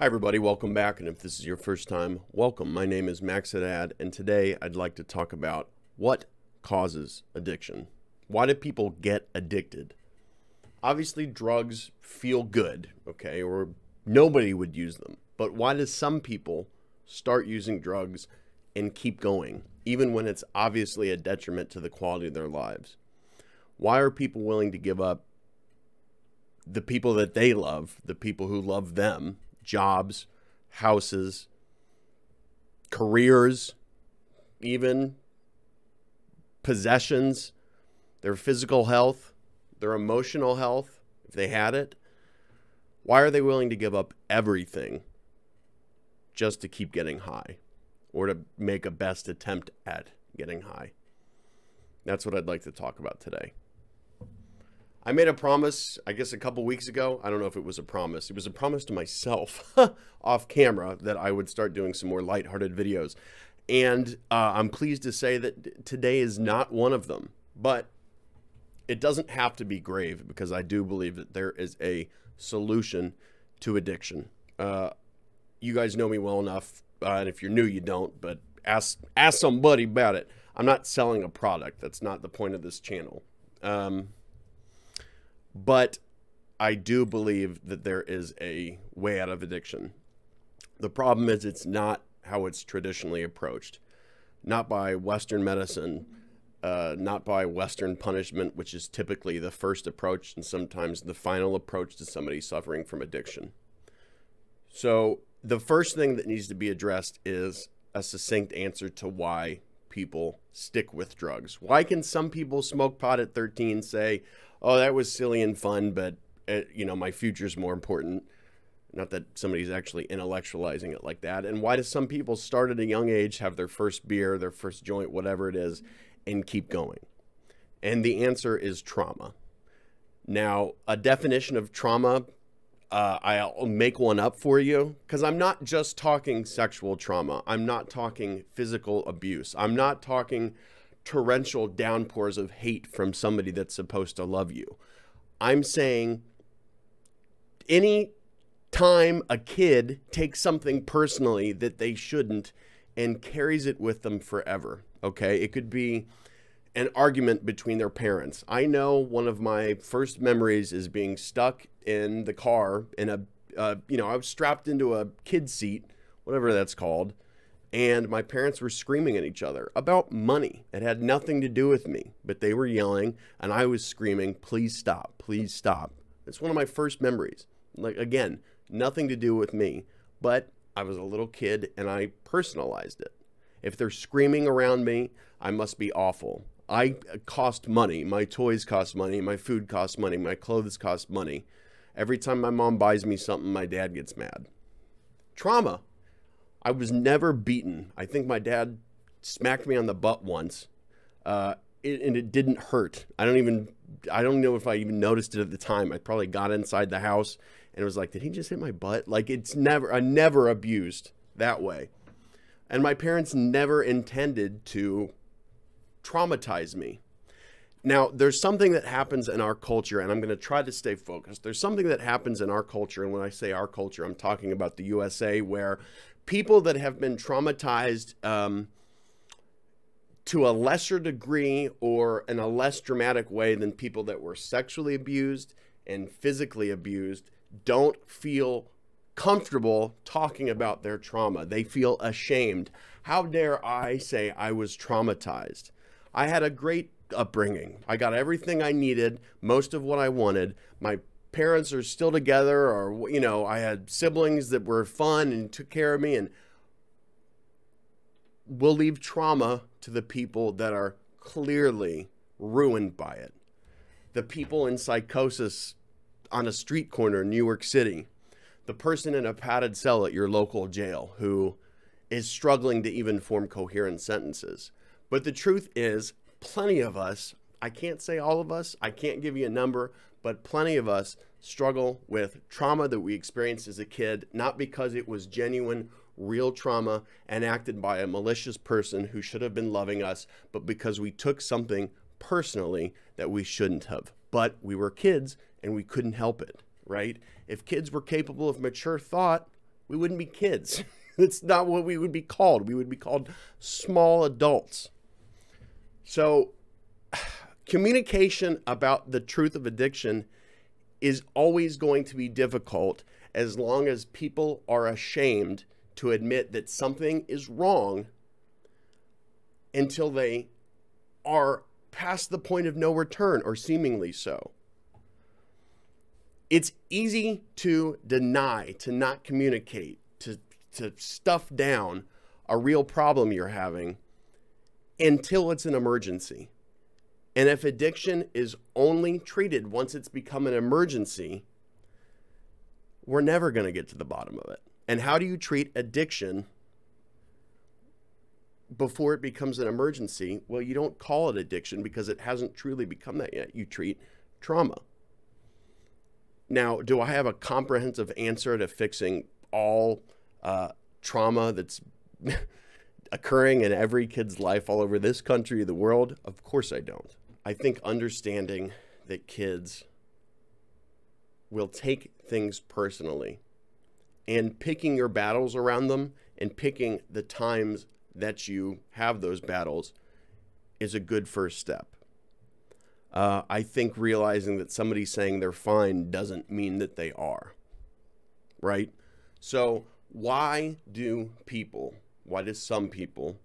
Hi everybody, welcome back, and if this is your first time, welcome. My name is Haddad, and today I'd like to talk about what causes addiction. Why do people get addicted? Obviously, drugs feel good, okay, or nobody would use them. But why do some people start using drugs and keep going, even when it's obviously a detriment to the quality of their lives? Why are people willing to give up the people that they love, the people who love them, jobs, houses, careers, even possessions, their physical health, their emotional health, if they had it? Why are they willing to give up everything just to keep getting high or to make a best attempt at getting high? That's what I'd like to talk about today. I made a promise, I guess a couple weeks ago. I don't know if it was a promise. It was a promise to myself off camera that I would start doing some more lighthearted videos. And I'm pleased to say that today is not one of them. But it doesn't have to be grave, because I do believe that there is a solution to addiction. You guys know me well enough, and if you're new, you don't. But ask somebody about it. I'm not selling a product. That's not the point of this channel. But I do believe that there is a way out of addiction. The problem is it's not how it's traditionally approached. Not by Western medicine, not by Western punishment, which is typically the first approach and sometimes the final approach to somebody suffering from addiction. So the first thing that needs to be addressed is a succinct answer to why people stick with drugs. Why can some people smoke pot at 13, say, oh, that was silly and fun, but you know, my future's more important? Not that somebody's actually intellectualizing it like that. And why do some people start at a young age, have their first beer, their first joint, whatever it is, and keep going? And the answer is trauma. Now, a definition of trauma, I'll make one up for you, because I'm not just talking sexual trauma. I'm not talking physical abuse. I'm not talking torrential downpours of hate from somebody that's supposed to love you. I'm saying any time a kid takes something personally that they shouldn't and carries it with them forever, okay? It could be an argument between their parents. I know one of my first memories is being stuck in the car in a, I was strapped into a kid seat, whatever that's called, and my parents were screaming at each other about money. It had nothing to do with me, but they were yelling and I was screaming, please stop, please stop. It's one of my first memories. Like, again, nothing to do with me, but I was a little kid and I personalized it. If they're screaming around me, I must be awful. I cost money. My toys cost money. My food costs money. My clothes cost money. Every time my mom buys me something, my dad gets mad. Trauma. I was never beaten. I think my dad smacked me on the butt once, and it didn't hurt. I don't know if I even noticed it at the time. I probably got inside the house and it was like, did he just hit my butt? Like, I never abused that way. And my parents never intended to traumatize me. Now, there's something that happens in our culture, and I'm going to try to stay focused. There's something that happens in our culture, and when I say our culture, I'm talking about the USA, where people that have been traumatized to a lesser degree or in a less dramatic way than people that were sexually abused and physically abused don't feel comfortable talking about their trauma. They feel ashamed. How dare I say I was traumatized? I had a great upbringing. I got everything I needed, most of what I wanted. My parents are still together, or, you know, I had siblings that were fun and took care of me, and we'll leave trauma to the people that are clearly ruined by it. The people in psychosis on a street corner in New York City, the person in a padded cell at your local jail who is struggling to even form coherent sentences. But the truth is, plenty of us, I can't say all of us, I can't give you a number, but plenty of us struggle with trauma that we experienced as a kid, not because it was genuine, real trauma enacted by a malicious person who should have been loving us, but because we took something personally that we shouldn't have. But we were kids and we couldn't help it, right? If kids were capable of mature thought, We wouldn't be kids. It's not what we would be called. We would be called small adults. So communication about the truth of addiction is always going to be difficult as long as people are ashamed to admit that something is wrong until they are past the point of no return, or seemingly so. It's easy to deny, to not communicate, to stuff down a real problem you're having until it's an emergency. And if addiction is only treated once it's become an emergency, we're never going to get to the bottom of it. And how do you treat addiction before it becomes an emergency? Well, you don't call it addiction because it hasn't truly become that yet. You treat trauma. Now, do I have a comprehensive answer to fixing all trauma that's occurring in every kid's life all over this country, the world? Of course I don't. I think understanding that kids will take things personally and picking your battles around them and picking the times that you have those battles is a good first step. I think realizing that somebody saying they're fine doesn't mean that they are, right? So why do some people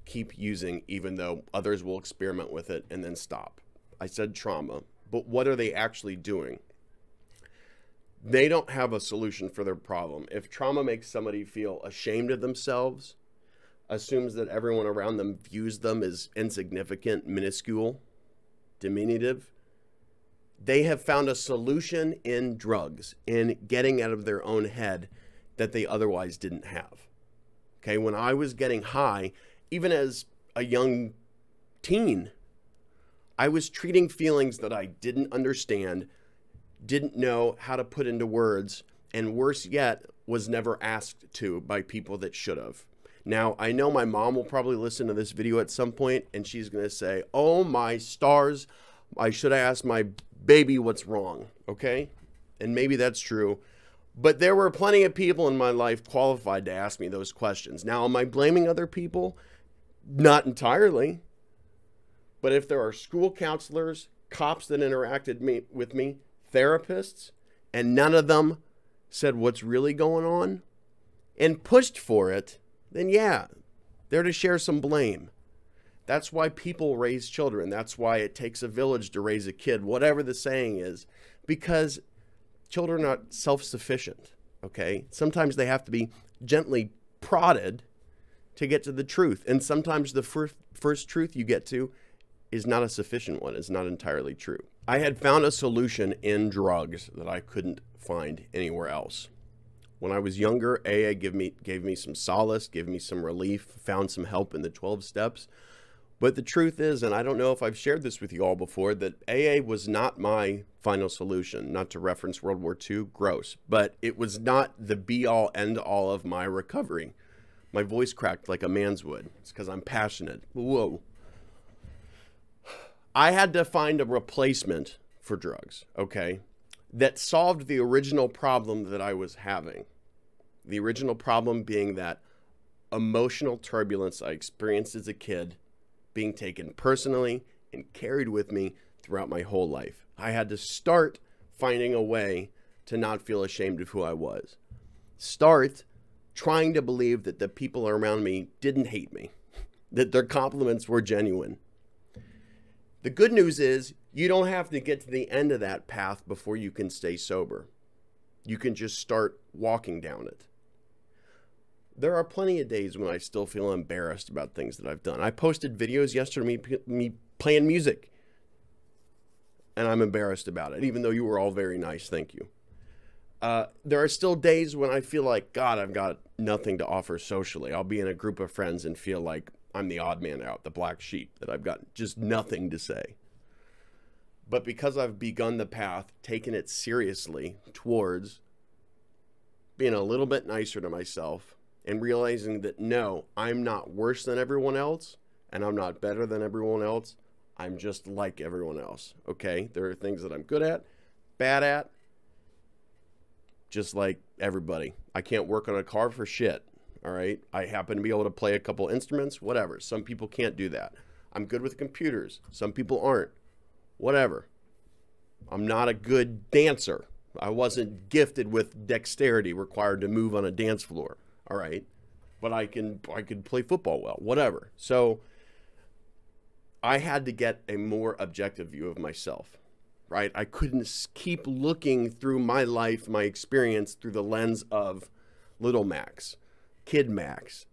keep using even though others will experiment with it and then stop? I said trauma, but what are they actually doing? They don't have a solution for their problem. If trauma makes somebody feel ashamed of themselves, assumes that everyone around them views them as insignificant, minuscule, diminutive, they have found a solution in drugs, in getting out of their own head that they otherwise didn't have. Okay, when I was getting high, even as a young teen, I was treating feelings that I didn't understand, didn't know how to put into words, and worse yet, was never asked to by people that should have. Now, I know my mom will probably listen to this video at some point, and she's going to say, oh my stars, I should have asked my baby what's wrong, okay? And maybe that's true. But there were plenty of people in my life qualified to ask me those questions. Now, am I blaming other people? Not entirely. But if there are school counselors, cops that interacted with me, therapists, and none of them said what's really going on and pushed for it, then yeah, they're to share some blame. That's why people raise children. That's why it takes a village to raise a kid, whatever the saying is, because children are not self-sufficient, okay? Sometimes they have to be gently prodded to get to the truth. And sometimes the first truth you get to is not a sufficient one. It's not entirely true. I had found a solution in drugs that I couldn't find anywhere else. When I was younger, AA gave me some solace, gave me some relief, found some help in the 12 steps. But the truth is, and I don't know if I've shared this with you all before, that AA was not my final solution. Not to reference World War II, gross. But it was not the be-all, end-all of my recovery. My voice cracked like a man's would. It's because I'm passionate. Whoa. I had to find a replacement for drugs, okay, that solved the original problem that I was having. The original problem being that emotional turbulence I experienced as a kid being taken personally and carried with me throughout my whole life. I had to start finding a way to not feel ashamed of who I was. Start trying to believe that the people around me didn't hate me, that their compliments were genuine. The good news is you don't have to get to the end of that path before you can stay sober. You can just start walking down it. There are plenty of days when I still feel embarrassed about things that I've done. I posted videos yesterday of me playing music, and I'm embarrassed about it, even though you were all very nice. Thank you. There are still days when I feel like, God, I've got nothing to offer socially. I'll be in a group of friends and feel like I'm the odd man out, the black sheep, that I've got just nothing to say. But because I've begun the path, taken it seriously towards being a little bit nicer to myself and realizing that, no, I'm not worse than everyone else and I'm not better than everyone else. I'm just like everyone else, okay? There are things that I'm good at, bad at, just like everybody. I can't work on a car for shit. All right. I happen to be able to play a couple instruments, whatever. Some people can't do that. I'm good with computers. Some people aren't. Whatever. I'm not a good dancer. I wasn't gifted with dexterity required to move on a dance floor. All right. But I could play football well, whatever. So I had to get a more objective view of myself, right? I couldn't keep looking through my life, my experience through the lens of little Max, kid Max,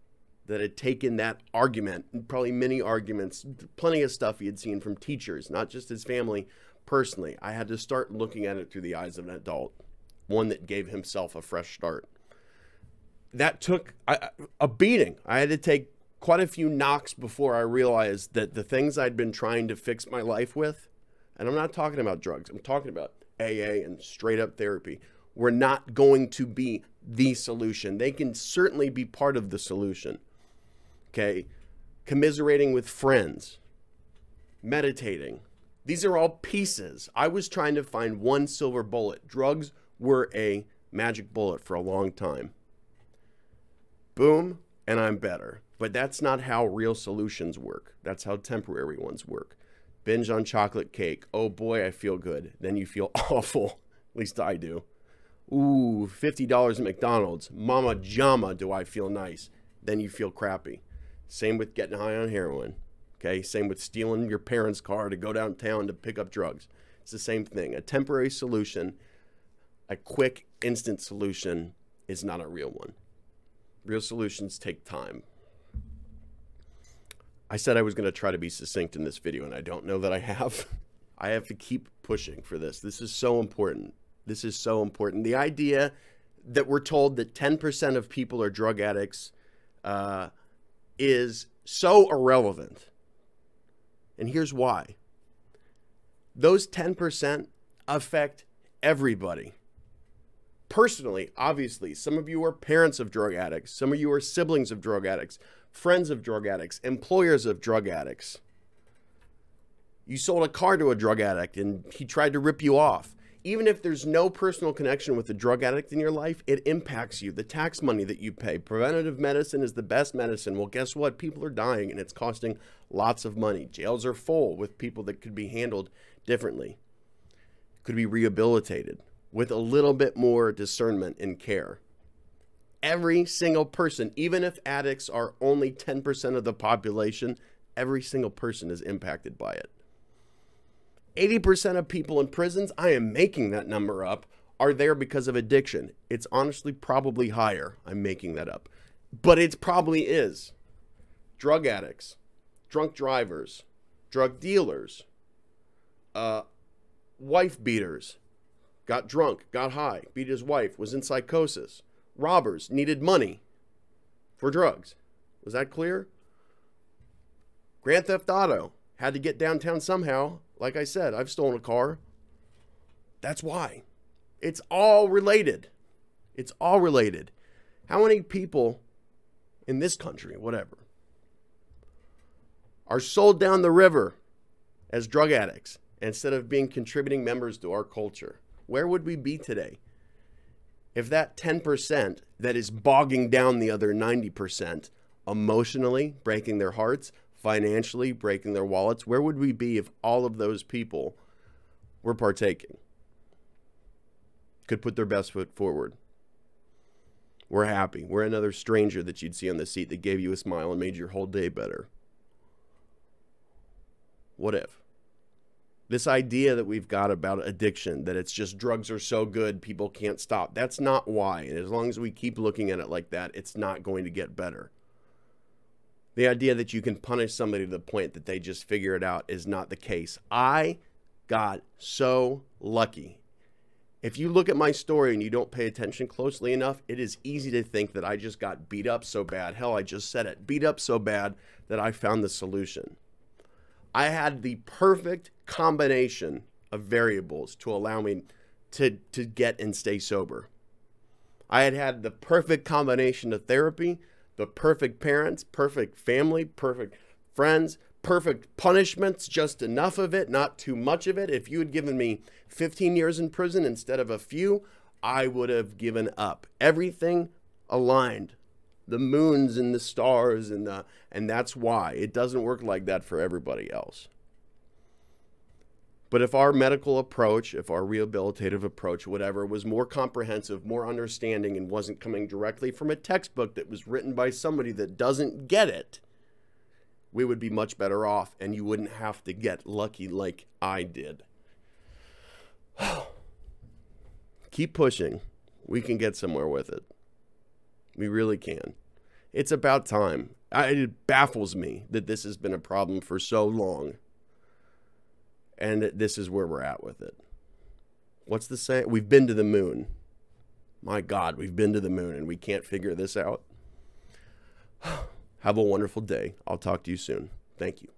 that had taken that argument, and probably many arguments, plenty of stuff he had seen from teachers, not just his family, personally. I had to start looking at it through the eyes of an adult, one that gave himself a fresh start. That took a beating. I had to take quite a few knocks before I realized that the things I'd been trying to fix my life with, and I'm not talking about drugs, I'm talking about AA and straight up therapy, were not going to be the solution. They can certainly be part of the solution. Okay? Commiserating with friends, meditating. These are all pieces. I was trying to find one silver bullet. Drugs were a magic bullet for a long time. Boom, and I'm better. But that's not how real solutions work. That's how temporary ones work. Binge on chocolate cake. Oh boy, I feel good. Then you feel awful. At least I do. Ooh, $50 at McDonald's. Mama jama, do I feel nice. Then you feel crappy. Same with getting high on heroin. Okay, same with stealing your parents' car to go downtown to pick up drugs. It's the same thing. A temporary solution, a quick, instant solution is not a real one. Real solutions take time. I said I was going to try to be succinct in this video, and I don't know that I have. I have to keep pushing for this. This is so important. This is so important. The idea that we're told that 10% of people are drug addicts is so irrelevant. And here's why. Those 10% affect everybody. Personally, obviously, some of you are parents of drug addicts. Some of you are siblings of drug addicts, friends of drug addicts, employers of drug addicts. You sold a car to a drug addict and he tried to rip you off. Even if there's no personal connection with the drug addict in your life, it impacts you. The tax money that you pay. Preventative medicine is the best medicine. Well, guess what? People are dying and it's costing lots of money. Jails are full with people that could be handled differently, could be rehabilitated with a little bit more discernment and care. Every single person, even if addicts are only 10% of the population, every single person is impacted by it. 80% of people in prisons, I am making that number up, are there because of addiction. It's honestly probably higher. I'm making that up. But it probably is. Drug addicts, drunk drivers, drug dealers, wife beaters, got drunk, got high, beat his wife, was in psychosis. Robbers needed money for drugs. Was that clear? Grand Theft Auto had to get downtown somehow. Like I said, I've stolen a car. That's why. It's all related. It's all related. How many people in this country, whatever, are sold down the river as drug addicts instead of being contributing members to our culture? Where would we be today if that 10% that is bogging down the other 90%, emotionally breaking their hearts, financially breaking their wallets, where would we be if all of those people were partaking? Could put their best foot forward. We're happy. We're another stranger that you'd see on the seat that gave you a smile and made your whole day better. What if? This idea that we've got about addiction, that it's just drugs are so good, people can't stop. That's not why. And as long as we keep looking at it like that, it's not going to get better. The idea that you can punish somebody to the point that they just figure it out is not the case. I got so lucky. If you look at my story and you don't pay attention closely enough, it is easy to think that I just got beat up so bad. Hell, I just said it. Beat up so bad that I found the solution. I had the perfect combination of variables to allow me to get and stay sober. I had the perfect combination of therapy, the perfect parents, perfect family, perfect friends, perfect punishments, just enough of it, not too much of it. If you had given me 15 years in prison instead of a few, I would have given up. Everything aligned. The moons and the stars and that's why. It doesn't work like that for everybody else. But if our medical approach, if our rehabilitative approach, whatever, was more comprehensive, more understanding, and wasn't coming directly from a textbook that was written by somebody that doesn't get it, we would be much better off, and you wouldn't have to get lucky like I did. Keep pushing. We can get somewhere with it. We really can. It's about time. It baffles me that this has been a problem for so long. And this is where we're at with it. What's the saying? We've been to the moon. My God, we've been to the moon and we can't figure this out. Have a wonderful day. I'll talk to you soon. Thank you.